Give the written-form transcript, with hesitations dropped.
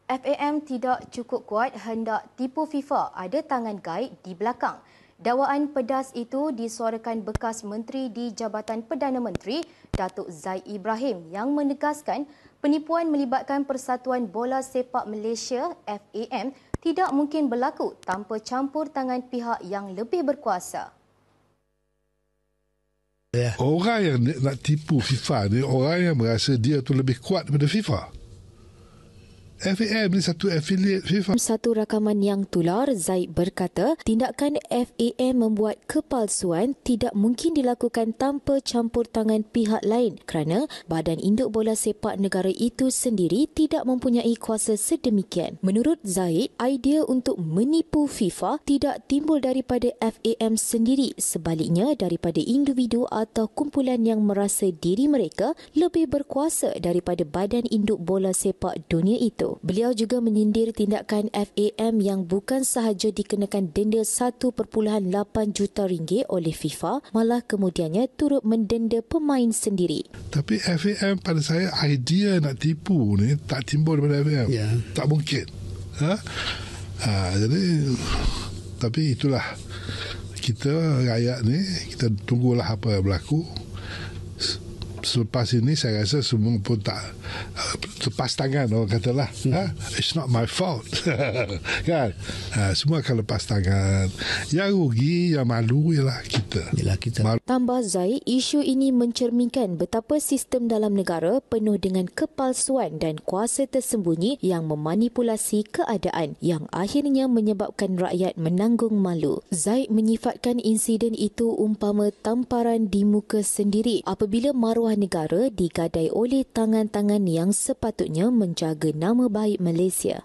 FAM tidak cukup kuat hendak tipu FIFA, ada tangan gaib di belakang. Dakwaan pedas itu disuarakan bekas Menteri di Jabatan Perdana Menteri, Datuk Zaid Ibrahim, yang menegaskan penipuan melibatkan Persatuan Bola Sepak Malaysia FAM tidak mungkin berlaku tanpa campur tangan pihak yang lebih berkuasa. Orang yang nak tipu FIFA ni orang yang merasa dia tu lebih kuat daripada FIFA. FAM ni satu affiliate FIFA. Satu rakaman yang tular, Zaid berkata tindakan FAM membuat kepalsuan tidak mungkin dilakukan tanpa campur tangan pihak lain kerana Badan Induk Bola Sepak Negara itu sendiri tidak mempunyai kuasa sedemikian. Menurut Zaid, idea untuk menipu FIFA tidak timbul daripada FAM sendiri, sebaliknya daripada individu atau kumpulan yang merasa diri mereka lebih berkuasa daripada Badan Induk Bola Sepak Dunia itu. Beliau juga menyindir tindakan FAM yang bukan sahaja dikenakan denda 1.8 juta ringgit oleh FIFA, malah kemudiannya turut mendenda pemain sendiri. Tapi FAM pada saya idea nak tipu ni tak timbul daripada FAM. Tak mungkin. Jadi tapi itulah kita rakyat ni, kita tunggulah apa yang berlaku. Selepas ini saya rasa semua pun tak lepas tangan, orang katalah. It's not my fault. Kan? Semua akan lepas tangan. Yang rugi, yang malu ialah kita. Tambah Zaid, isu ini mencerminkan betapa sistem dalam negara penuh dengan kepalsuan dan kuasa tersembunyi yang memanipulasi keadaan yang akhirnya menyebabkan rakyat menanggung malu. Zaid menyifatkan insiden itu umpama tamparan di muka sendiri apabila maruah negara digadai oleh tangan-tangan yang sepatutnya menjaga nama baik Malaysia.